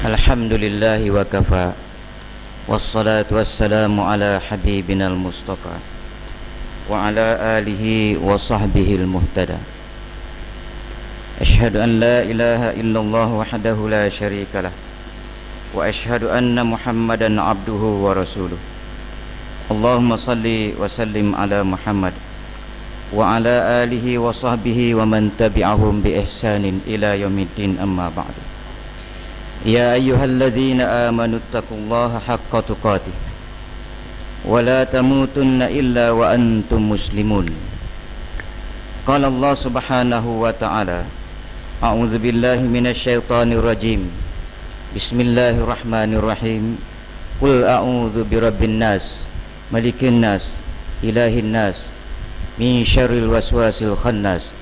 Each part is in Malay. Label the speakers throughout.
Speaker 1: Alhamdulillahi wa kafa. Wassalatu wassalamu ala habibina al-mustafa wa ala alihi wa sahbihi al-muhtada. Ashhadu an la ilaha illallah wahdahu la syarika lah, wa ashhadu anna Muhammadan abduhu wa rasuluh. Allahumma salli wa sallim ala Muhammad wa ala alihi wa sahbihi wa man tabi'ahum bi ihsanin ila yaumiddin, amma ba'du. Ya ayyuhalladzina amanu taqullaha haqqa tuqatih wa la tamutunna illa wa antum muslimun. Qala Allah subhanahu wa ta'ala, a'udzu billahi minasy syaithanir rajim. Bismillahirrahmanirrahim. Qul a'udzu birabbin nas, malikin nas, ilahin nas, min syarril waswasil khannas,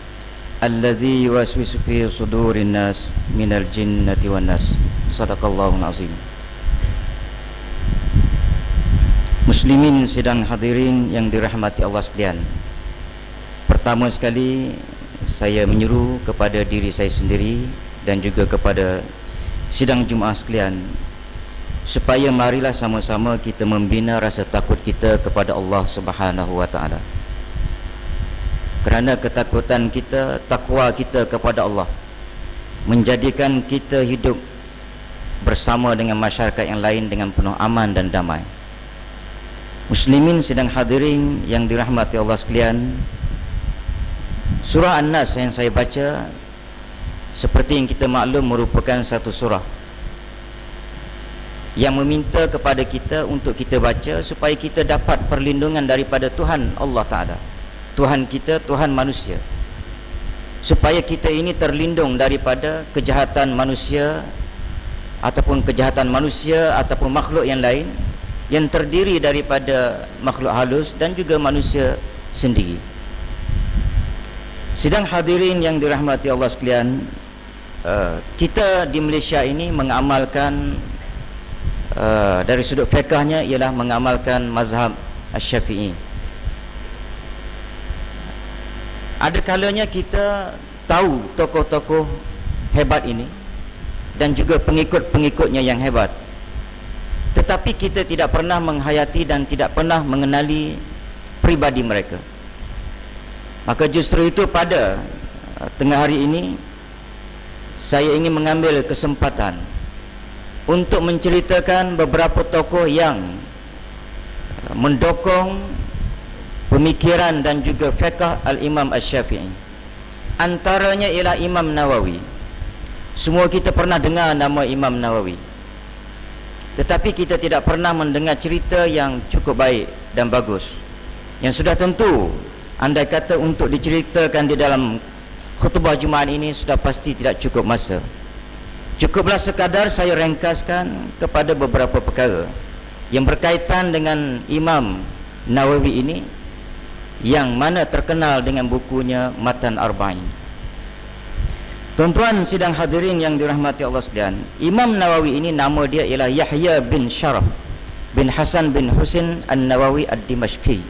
Speaker 1: alladzi yuwaswisu fi sudurin nas minal jinnati wan nas. Sadaqallahul azim. Muslimin sidang hadirin yang dirahmati Allah sekalian, pertama sekali saya menyeru kepada diri saya sendiri dan juga kepada sidang Jumaat sekalian, supaya marilah sama-sama kita membina rasa takut kita kepada Allah Subhanahu wa taala. Kerana ketakutan kita, takwa kita kepada Allah menjadikan kita hidup bersama dengan masyarakat yang lain dengan penuh aman dan damai. Muslimin sedang hadirin yang dirahmati Allah sekalian, surah An-Nas yang saya baca, seperti yang kita maklum, merupakan satu surah yang meminta kepada kita untuk kita baca supaya kita dapat perlindungan daripada Tuhan Allah Ta'ala, Tuhan kita, Tuhan manusia, supaya kita ini terlindung daripada kejahatan manusia ataupun makhluk yang lain yang terdiri daripada makhluk halus dan juga manusia sendiri. Sidang hadirin yang dirahmati Allah sekalian, kita di Malaysia ini mengamalkan dari sudut fiqahnya ialah mengamalkan mazhab Asy-Syafi'i. Ada kalanya kita tahu tokoh-tokoh hebat ini dan juga pengikut-pengikutnya yang hebat, tetapi kita tidak pernah menghayati dan tidak pernah mengenali pribadi mereka. Maka justru itu pada tengah hari ini saya ingin mengambil kesempatan untuk menceritakan beberapa tokoh yang mendukung pemikiran dan juga fiqh Al-Imam Asy-Syafi'i. Antaranya ialah Imam Nawawi. Semua kita pernah dengar nama Imam Nawawi, tetapi kita tidak pernah mendengar cerita yang cukup baik dan bagus, yang sudah tentu andai kata untuk diceritakan di dalam khutbah Jumaat ini sudah pasti tidak cukup masa. Cukuplah sekadar saya ringkaskan kepada beberapa perkara yang berkaitan dengan Imam Nawawi ini, yang mana terkenal dengan bukunya Matan Arba'in. Tuan-tuan sidang hadirin yang dirahmati Allah sekalian, Imam Nawawi ini nama dia ialah Yahya bin Syaraf bin Hasan bin Husain An-Nawawi Ad-Dimashqi.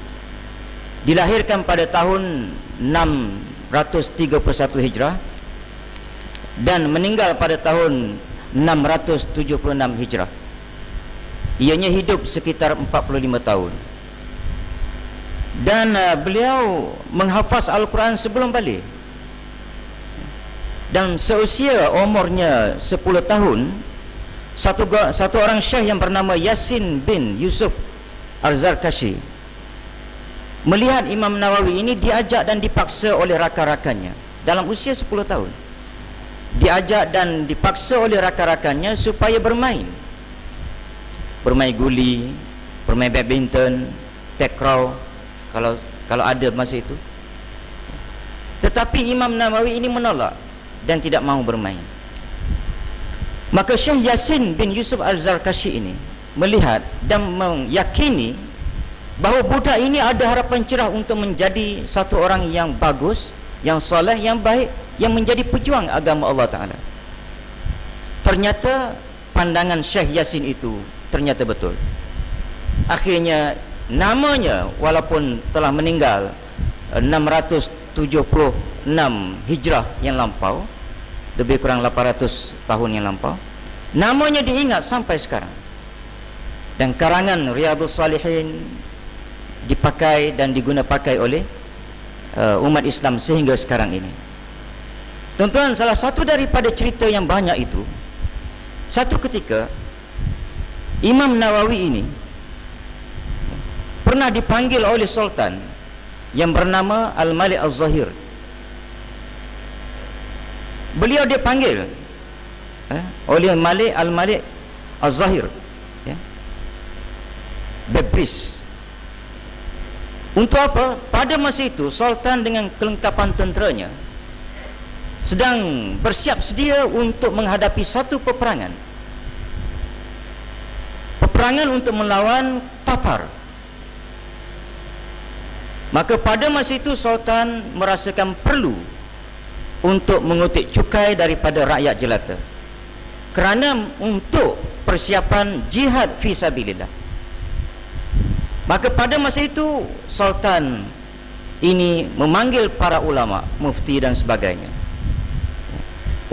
Speaker 1: Dilahirkan pada tahun 631 Hijrah dan meninggal pada tahun 676 Hijrah. Ianya hidup sekitar 45 tahun. Dan beliau menghafaz Al-Quran sebelum balik. Dan seusia umurnya 10 tahun, satu orang syekh yang bernama Yasin bin Yusuf Al-Zarkashi melihat Imam Nawawi ini diajak dan dipaksa oleh rakan-rakannya dalam usia 10 tahun. Diajak dan dipaksa oleh rakan-rakannya supaya bermain guli, bermain badminton, takraw, kalau ada masa itu. Tetapi Imam Nawawi ini menolak dan tidak mahu bermain. Maka Syekh Yasin bin Yusuf Al-Zarkashi ini melihat dan meyakini bahawa budak ini ada harapan cerah untuk menjadi satu orang yang bagus, yang soleh, yang baik, yang menjadi pejuang agama Allah Ta'ala. Ternyata pandangan Syekh Yasin itu ternyata betul. Akhirnya namanya walaupun telah meninggal 676 Hijrah yang lampau, lebih kurang 800 tahun yang lampau, Namanya diingat sampai sekarang. Dan karangan Riyadhus Salihin dipakai dan digunapakai oleh umat Islam sehingga sekarang ini. Tuan-tuan, salah satu daripada cerita yang banyak itu, satu ketika Imam Nawawi ini pernah dipanggil oleh sultan yang bernama Al-Malik Al-Zahir. Beliau dipanggil oleh Al-Malik Al-Zahir, Bebris. Untuk apa? Pada masa itu sultan dengan kelengkapan tenteranya sedang bersiap sedia untuk menghadapi satu peperangan untuk melawan Tatar. Maka pada masa itu sultan merasakan perlu untuk mengutip cukai daripada rakyat jelata, kerana untuk persiapan jihad fi sabilillah. Maka pada masa itu sultan ini memanggil para ulama, mufti dan sebagainya,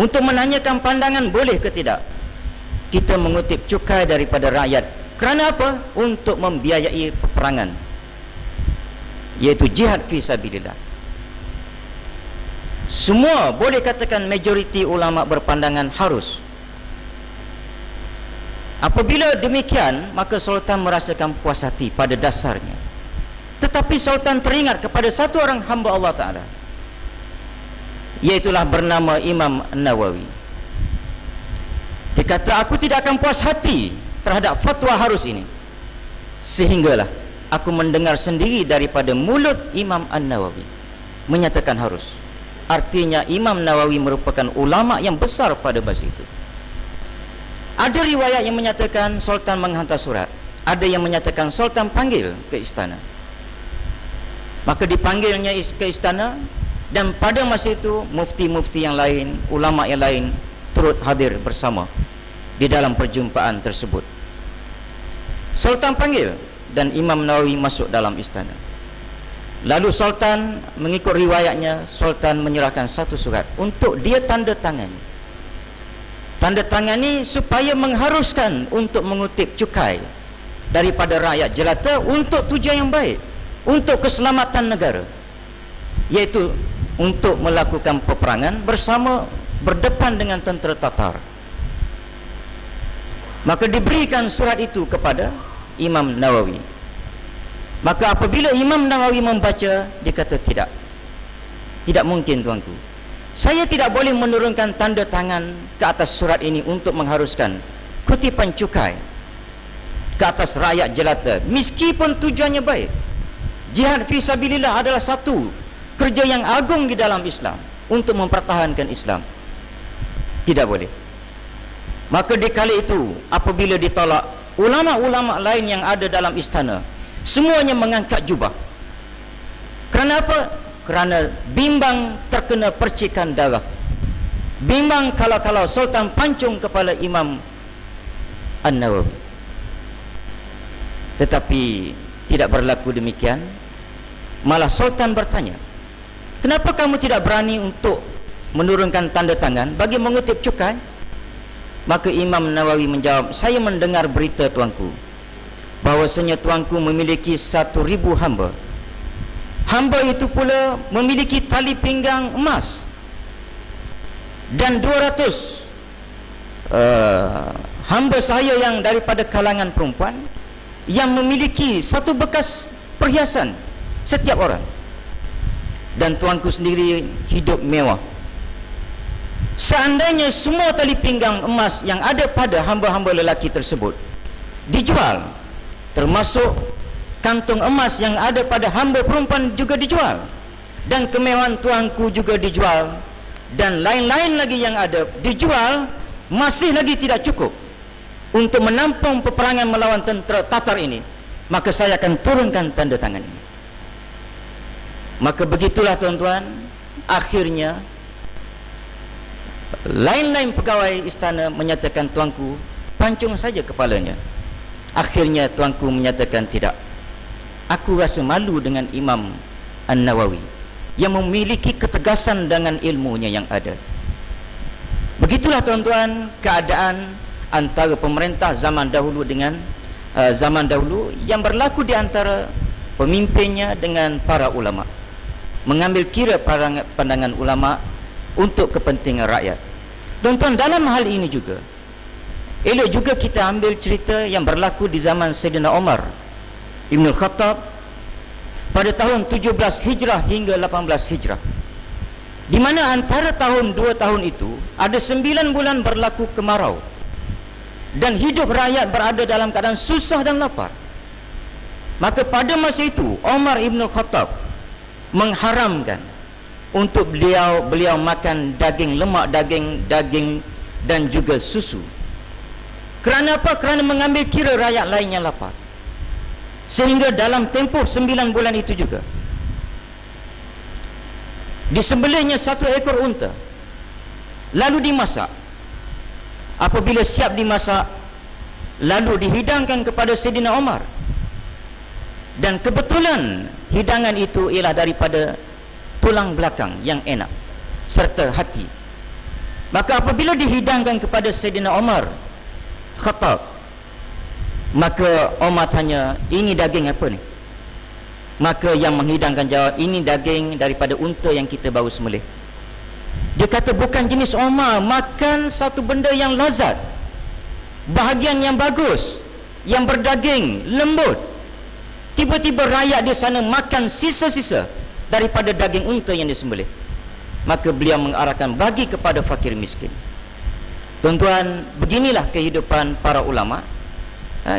Speaker 1: untuk menanyakan pandangan boleh ke tidak kita mengutip cukai daripada rakyat. Kerana apa? Untuk membiayai peperangan, iaitu jihad fi sabilillah. Semua boleh katakan majoriti ulama berpandangan harus. Apabila demikian, maka sultan merasakan puas hati pada dasarnya. Tetapi sultan teringat kepada satu orang hamba Allah Ta'ala, iaitulah bernama Imam Nawawi. Dia kata, aku tidak akan puas hati terhadap fatwa harus ini, sehinggalah aku mendengar sendiri daripada mulut Imam An-Nawawi menyatakan harus. Artinya Imam Nawawi merupakan ulama yang besar pada masa itu. Ada riwayat yang menyatakan sultan menghantar surat, ada yang menyatakan sultan panggil ke istana. Maka dipanggilnya ke istana, dan pada masa itu mufti-mufti yang lain, ulama yang lain turut hadir bersama di dalam perjumpaan tersebut. Sultan panggil dan Imam Nawawi masuk dalam istana. Lalu sultan, mengikut riwayatnya, sultan menyerahkan satu surat untuk dia tanda tangani supaya mengharuskan untuk mengutip cukai daripada rakyat jelata untuk tujuan yang baik, untuk keselamatan negara, iaitu untuk melakukan peperangan bersama, berdepan dengan tentera Tatar. Maka diberikan surat itu kepada Imam Nawawi. Maka apabila Imam Nawawi membaca, dia kata, tidak mungkin tuanku, saya tidak boleh menurunkan tanda tangan ke atas surat ini untuk mengharuskan kutipan cukai ke atas rakyat jelata, meskipun tujuannya baik. Jihad fi sabilillah adalah satu kerja yang agung di dalam Islam untuk mempertahankan Islam. Tidak boleh. Maka di kala itu, apabila ditolak, ulama-ulama lain yang ada dalam istana semuanya mengangkat jubah. Kerana apa? Kerana bimbang terkena percikan darah, bimbang kalau sultan pancung kepala Imam An-Nawawi. Tetapi tidak berlaku demikian. Malah sultan bertanya, kenapa kamu tidak berani untuk menurunkan tanda tangan bagi mengutip cukai? Maka Imam Nawawi menjawab, saya mendengar berita tuanku, bahwasanya tuanku memiliki 1,000 hamba. Hamba itu pula memiliki tali pinggang emas, dan 200 hamba saya yang daripada kalangan perempuan yang memiliki satu bekas perhiasan setiap orang. Dan tuanku sendiri hidup mewah. Seandainya semua tali pinggang emas yang ada pada hamba-hamba lelaki tersebut dijual, termasuk kantung emas yang ada pada hamba perempuan juga dijual, dan kemewahan tuanku juga dijual, dan lain-lain lagi yang ada dijual, masih lagi tidak cukup untuk menampung peperangan melawan tentera Tatar ini, maka saya akan turunkan tanda tangan ini. Maka begitulah tuan-tuan, akhirnya lain-lain pegawai istana menyatakan, tuanku pancung saja kepalanya. Akhirnya tuanku menyatakan, tidak, aku rasa malu dengan Imam An-Nawawi yang memiliki ketegasan dengan ilmunya yang ada. Begitulah tuan-tuan keadaan antara pemerintah zaman dahulu dengan zaman dahulu yang berlaku di antara pemimpinnya dengan para ulama, mengambil kira pandangan ulama untuk kepentingan rakyat. Tuan-tuan, dalam hal ini juga elok juga kita ambil cerita yang berlaku di zaman Sayyidina Umar Ibn Khattab pada tahun 17 Hijrah hingga 18 Hijrah, di mana antara tahun 2 tahun itu ada 9 bulan berlaku kemarau dan hidup rakyat berada dalam keadaan susah dan lapar. Maka pada masa itu Umar Ibn Khattab mengharamkan untuk beliau makan daging lemak, daging dan juga susu. Kerana apa? Kerana mengambil kira rakyat lainnya lapar. Sehingga dalam tempoh 9 bulan itu juga disembelihnya 1 ekor unta, lalu dimasak. Apabila siap dimasak, lalu dihidangkan kepada Sayyidina Umar. Dan kebetulan hidangan itu ialah daripada tulang belakang yang enak serta hati. Maka apabila dihidangkan kepada Sayyidina Umar Khattab, maka Umar tanya, ini daging apa ni? Maka yang menghidangkan jawab, ini daging daripada unta yang kita baru sembelih. Dia kata, bukan jenis Umar, makan satu benda yang lazat, bahagian yang bagus, yang berdaging, lembut. Tiba-tiba rakyat di sana makan sisa-sisa daripada daging unta yang disembelih. Maka beliau mengarahkan, bagi kepada fakir miskin. Tuan-tuan, beginilah kehidupan para ulama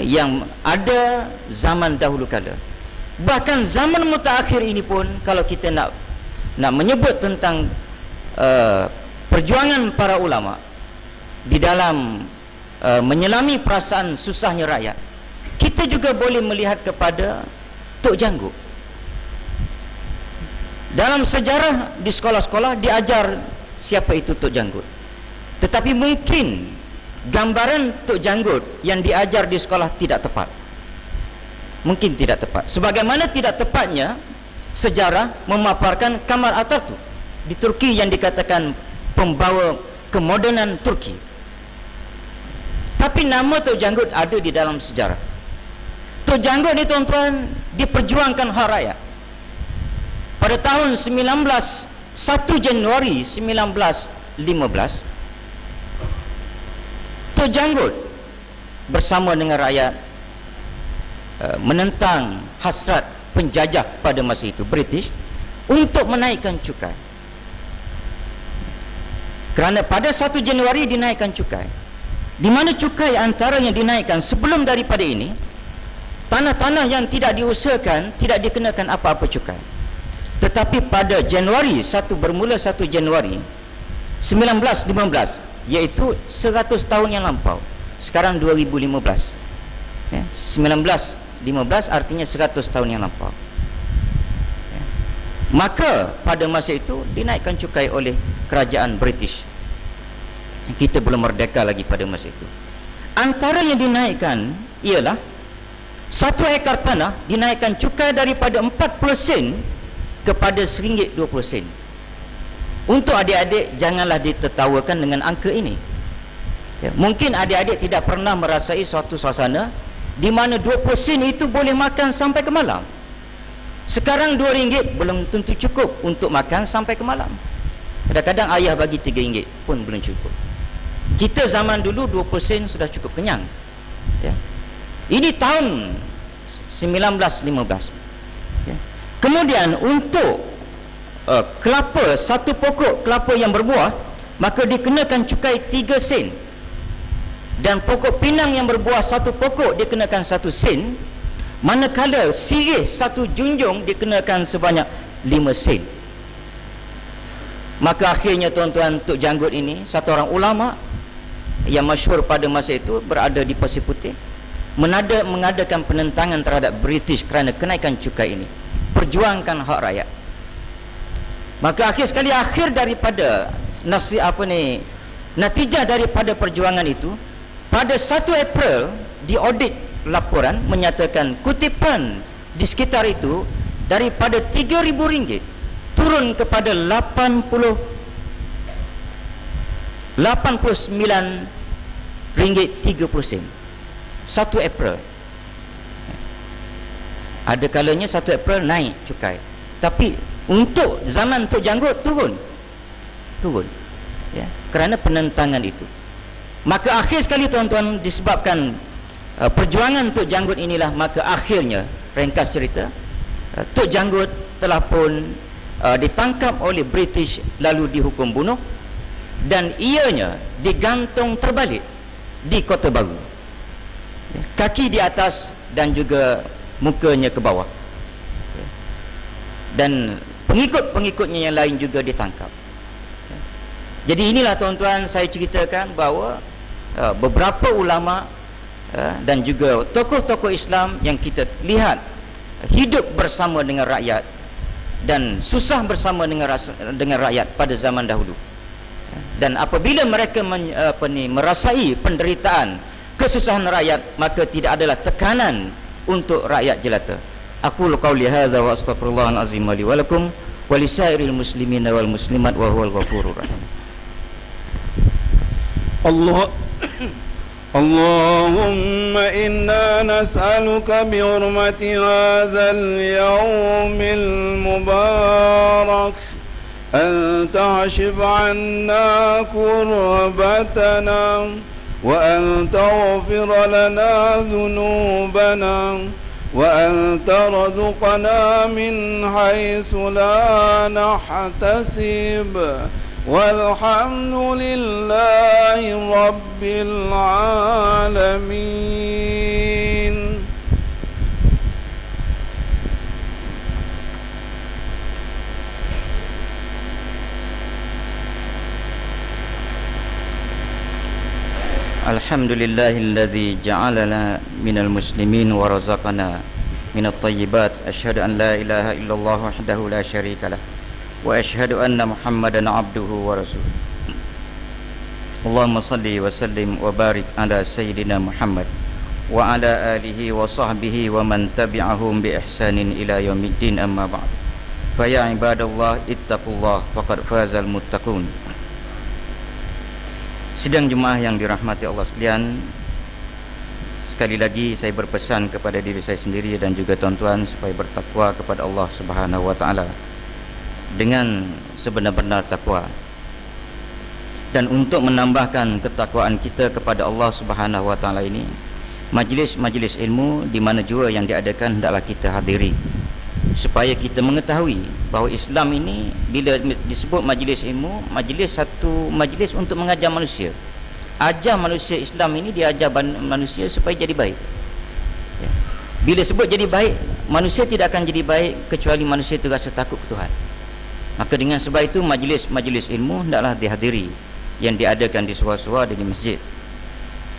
Speaker 1: yang ada zaman dahulu kala. Bahkan zaman mutaakhir ini pun, kalau kita nak menyebut tentang perjuangan para ulama di dalam menyelami perasaan susahnya rakyat, kita juga boleh melihat kepada Tok Janggut. Dalam sejarah di sekolah-sekolah diajar siapa itu Tok Janggut, tetapi mungkin gambaran Tok Janggut yang diajar di sekolah tidak tepat. Mungkin tidak tepat. Sebagaimana tidak tepatnya sejarah memaparkan Kemal Atatürk di Turki yang dikatakan pembawa kemodenan Turki. Tapi nama Tok Janggut ada di dalam sejarah. Tok Janggut ni tuan-tuan diperjuangkan hak rakyat. Pada tahun 1 Januari 1915, Tok Janggut bersama dengan rakyat menentang hasrat penjajah pada masa itu, British, untuk menaikkan cukai. Kerana pada 1 Januari dinaikkan cukai, di mana cukai antaranya dinaikkan sebelum daripada ini, tanah-tanah yang tidak diusahakan tidak dikenakan apa-apa cukai. Tetapi pada Januari, bermula 1 Januari 1915, iaitu 100 tahun yang lampau, sekarang 2015, 1915 artinya 100 tahun yang lampau, maka pada masa itu dinaikkan cukai oleh kerajaan British. Kita belum merdeka lagi pada masa itu. Antara yang dinaikkan ialah 1 ekar tanah dinaikkan cukai daripada 40 sen kepada RM1.20. Untuk adik-adik, janganlah ditertawakan dengan angka ini. Mungkin adik-adik tidak pernah merasai suatu suasana di mana 20 sen itu boleh makan sampai ke malam. Sekarang RM2 belum tentu cukup untuk makan sampai ke malam. Kadang-kadang ayah bagi RM3 pun belum cukup. Kita zaman dulu 20 sen sudah cukup kenyang. Ini tahun 1915. Kemudian untuk kelapa, satu pokok kelapa yang berbuah, maka dikenakan cukai 3 sen. Dan pokok pinang yang berbuah satu pokok dikenakan 1 sen, manakala sirih 1 junjung dikenakan sebanyak 5 sen. Maka akhirnya tuan-tuan, Tok Janggut ini, satu orang ulama yang masyhur pada masa itu, berada di Pasir Putih, mengadakan penentangan terhadap British kerana kenaikan cukai ini, perjuangkan hak rakyat. Maka akhir daripada natijah daripada perjuangan itu, pada 1 April diaudit laporan menyatakan kutipan di sekitar itu daripada RM3,000 turun kepada 89 ringgit 30 sen 1 April. Ada kalanya 1 April naik cukai, tapi untuk zaman Tok Janggut turun ya, kerana penentangan itu. Maka akhir sekali tuan-tuan, disebabkan perjuangan Tok Janggut inilah, maka akhirnya ringkas cerita, Tok Janggut telah pun ditangkap oleh British lalu dihukum bunuh, dan ianya digantung terbalik di Kota Baru, kaki di atas dan juga mukanya ke bawah, dan pengikut-pengikutnya yang lain juga ditangkap. Jadi inilah tuan-tuan, saya ceritakan bahawa beberapa ulama dan juga tokoh-tokoh Islam yang kita lihat hidup bersama dengan rakyat dan susah bersama dengan rakyat pada zaman dahulu. Dan apabila mereka merasai penderitaan, kesusahan rakyat, maka tidak adalah tekanan untuk rakyat jelata. Aku qauli hadza wa astaghfirullahal azim li wa lakum wa lisairil muslimina wal muslimat wa huwal ghafurur rahim.
Speaker 2: Allahumma inna nas'aluka bi hurmati hadzal yawmil mubarak an tahshif 'anna kurbatana wa an taghfir lana dhunubana wa an tarzuqna min haitsu la nahtasib. Walhamdulillahi Rabbil Alamin.
Speaker 1: Alhamdulillahilladzi ja'alana minal muslimin wa razaqana minat thayyibat. Asyhadu an la ilaha illallah wahdahu la syarikalah wa asyhadu anna Muhammadan abduhu wa rasuluh. Allahumma salli wa sallim wa barik ala sayyidina Muhammad wa ala alihi wa sahbihi wa man tabi'ahum bi ihsanin ila yaumiddin, amma ba'd. Fa ya ibadallah ittaqullah faqad fazal muttaqun. Sidang jemaah yang dirahmati Allah sekalian, sekali lagi saya berpesan kepada diri saya sendiri dan juga tuan-tuan supaya bertakwa kepada Allah Subhanahu wa taala dengan sebenar-benar takwa. Dan untuk menambahkan ketakwaan kita kepada Allah Subhanahu wa taala ini, majlis-majlis ilmu di mana jua yang diadakan hendaklah kita hadiri, supaya kita mengetahui bahawa Islam ini bila disebut majlis ilmu, satu majlis untuk mengajar manusia. Ajar manusia, Islam ini dia ajar manusia supaya jadi baik. Bila sebut jadi baik, manusia tidak akan jadi baik kecuali manusia itu rasa takut ke Tuhan. Maka dengan sebab itu majlis-majlis ilmu hendaklah dihadiri yang diadakan di suar-suar dan di masjid.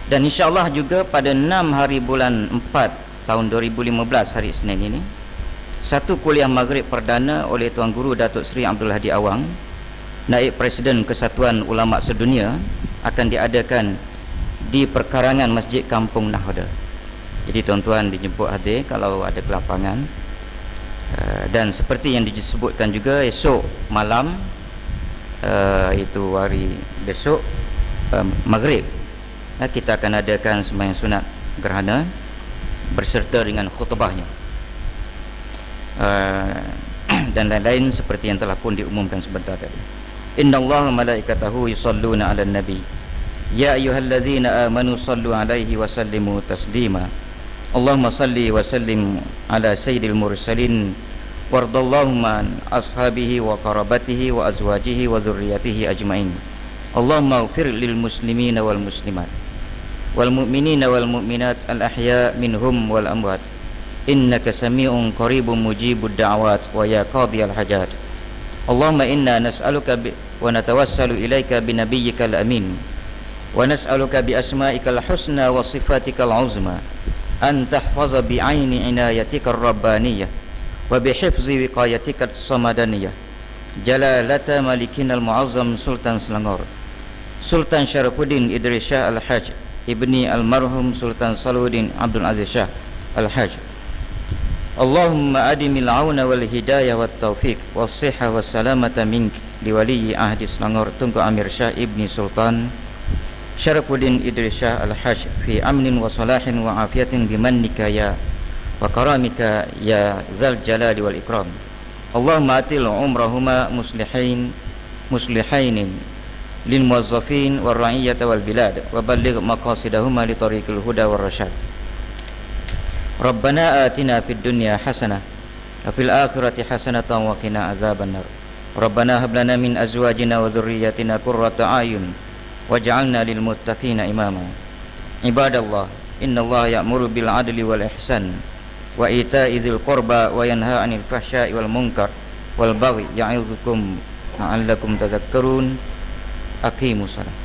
Speaker 1: Dan insya-Allah juga pada 6 hari bulan 4 tahun 2015 hari Isnin ini, satu kuliah maghrib perdana oleh Tuan Guru Datuk Seri Abdul Hadi Awang, Naib Presiden Kesatuan Ulama Sedunia, akan diadakan di perkarangan Masjid Kampung Nahda. Jadi tuan-tuan dijemput hadir kalau ada kelapangan. Dan seperti yang disebutkan juga, esok malam, itu hari besok maghrib, kita akan adakan sembahyang sunat gerhana berserta dengan khutbahnya, dan lain-lain seperti yang telah pun diumumkan sebentar tadi. Innallaha malaikatahu yusalluna 'alan nabi ya ayyuhalladzina amanu sallu 'alaihi wa sallimu taslima. Allahumma salli wa sallim ala sayyidil mursalin wardallahumma an ashabihi wa qarabatihi wa azwajihi wa dhurriyyatihi ajmain. Allahumma ighfir lil muslimina wal muslimat wal mu'minina wal mu'minat al ahya minhum wal amwat innaka sami'un qaribun mujibud da'awat wa ya qadiyal hajat. Allahumma inna nas'aluka wa natawassalu ilaika bi nabiyyikal amin wa nas'aluka bi asma'ikal husna wa sifatikal uzma an tahfaza bi aini inayatikar rabbaniyah wa bi hifzi wiqayatikat samadaniyah jalalata malikinal muazzam Sultan Selangor Sultan Syarifuddin Idris Shah Al-Hajj ibni almarhum Sultan Salahuddin Abdul Aziz Shah Al-Hajj. Allahumma adimil auna wal hidayah wat taufiq was sihah was salamata mink liwaliyi ahdi Selangor Tunku Amir Shah ibni Sultan Syarafuddin Idris Shah Al-Hajj fi amnin wa salahin wa afiyatin bimannika ya wa karamika ya zal jalali wal ikram. Allahumma atil umrahuma muslihainin lil muwazzafin war ra'iyyati wal bilad wa balligh maqasidahuma li tariqil huda war rasyad. Rabbana atina fid dunya hasanah wa fil akhirati hasanatan wa qina adzabannar. Rabbana hab lana min azwajina wa dhurriyyatina qurrata a'yun waj'alna lil muttaqina imama. Ibadallah, innallaha ya'muru bil 'adli wal ihsan wa ita'i dzil qurba wa yanha 'anil fahsya'i wal munkar wal baghi ya'idzukum la'allakum tadhakkarun. Aqimus salat.